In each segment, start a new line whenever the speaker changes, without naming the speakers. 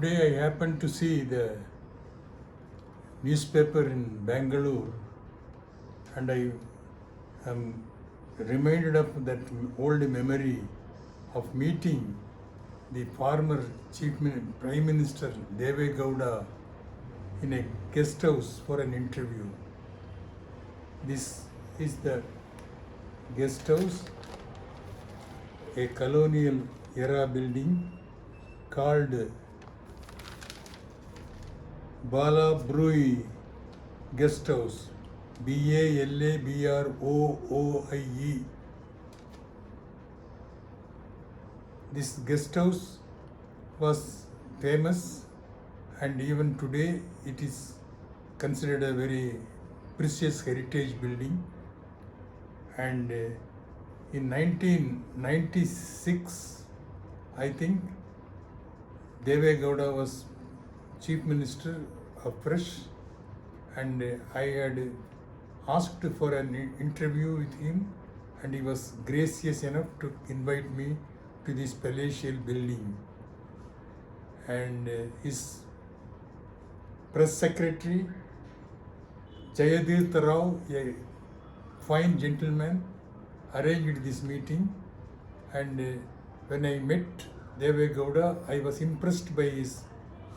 Today I happened to see the newspaper in Bangalore, and I am reminded of that old memory of meeting the former Prime Minister Deve Gowda in a guest house for an interview. This is the guest house, a colonial era building called Balabrooie Guest House, Balabrooie. This guest house was famous, and even today it is considered a very precious heritage building. And in 1996, I think, Deve Gowda was Chief Minister of Fresh, and I had asked for an interview with him, and he was gracious enough to invite me to this palatial building. And his press secretary, Jayadirtha Rao, a fine gentleman, arranged this meeting. And when I met Deve Gowda, I was impressed by his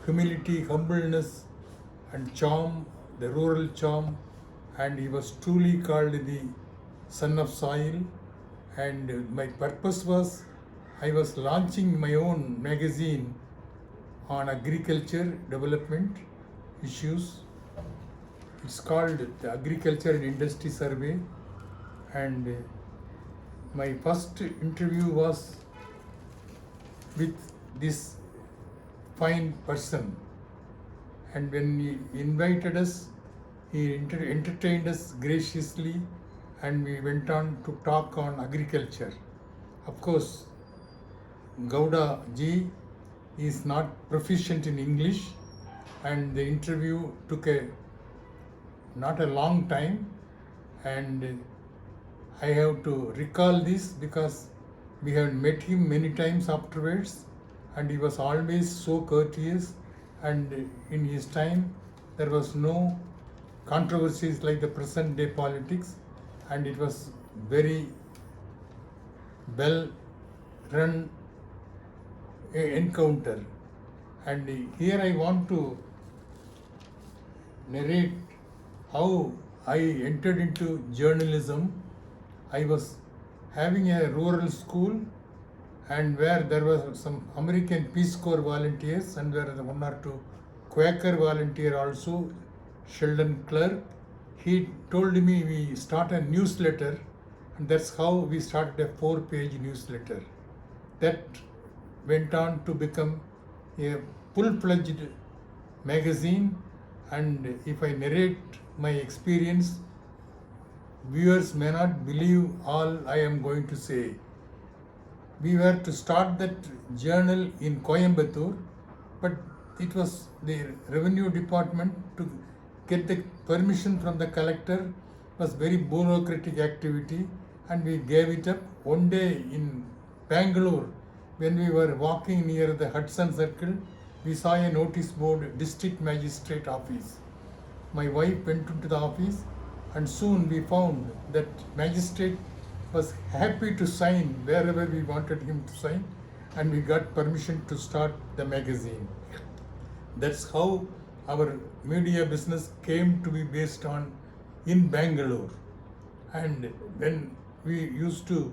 humility, humbleness, and charm, the rural charm, and he was truly called the son of soil. And my purpose was, I was launching my own magazine on agriculture development issues. It's called the Agriculture and Industry Survey, and my first interview was with this fine person, and when he invited us, he entertained us graciously, and we went on to talk on agriculture. Of course, Gowda ji is not proficient in English, and the interview took not a long time, and I have to recall this because we had met him many times afterwards, and he was always so courteous, and in his time there was no controversies like the present day politics, and it was very well run encounter. And here I want to narrate how I entered into journalism. I was having a rural school, and where there were some American Peace Corps volunteers, and there were one or two Quaker volunteer also, Sheldon Clark. He told me we start a newsletter, and that's how we started a 4-page newsletter. That went on to become a full-fledged magazine, and if I narrate my experience, viewers may not believe all I am going to say. We were to start that journal in Coimbatore, but it was the revenue department to get the permission from the collector was very bureaucratic activity, and we gave it up. One day in Bangalore, when we were walking near the Hudson Circle, we saw a notice board, District Magistrate Office. My wife went into the office, and soon we found that magistrate was happy to sign wherever we wanted him to sign, and we got permission to start the magazine. That's how our media business came to be based on in Bangalore. And when we used to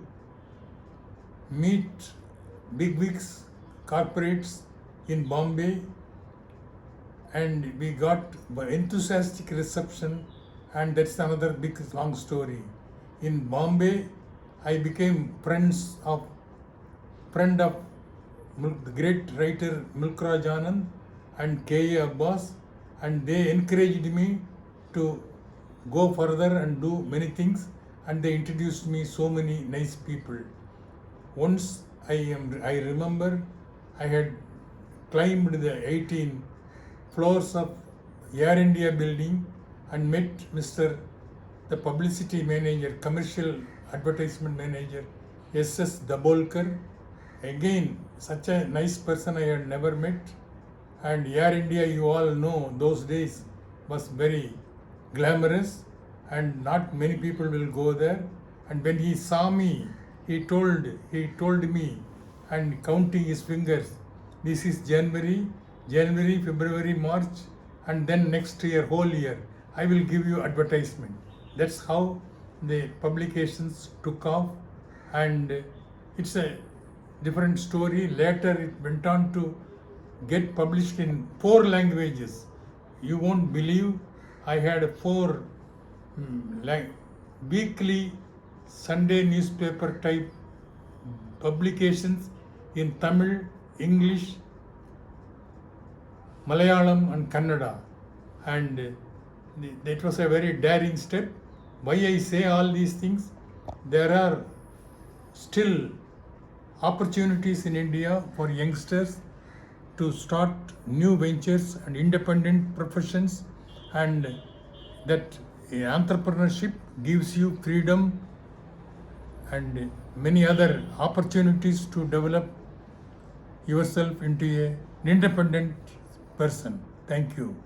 meet bigwigs, corporates in Bombay, and we got enthusiastic reception, and that's another big long story. In Bombay, I became friend of the great writer Mulkraj Anand and K.A. Abbas, and they encouraged me to go further and do many things, and they introduced me so many nice people. Once I remember I had climbed the 18 floors of Air India building and met the publicity manager, commercial advertisement manager, S.S. Dabolkar. Again, such a nice person I had never met. And Air India, you all know, those days was very glamorous, and not many people will go there. And when he saw me, he told me, and counting his fingers, this is January, February, March, and then next year, whole year, I will give you advertisement. That's how the publications took off, and it's a different story. Later it went on to get published in 4 languages. You won't believe, I had 4 weekly Sunday newspaper type publications in Tamil, English, Malayalam and Kannada, and that was a very daring step. Why I say all these things? There are still opportunities in India for youngsters to start new ventures and independent professions, and that entrepreneurship gives you freedom and many other opportunities to develop yourself into an independent person. Thank you.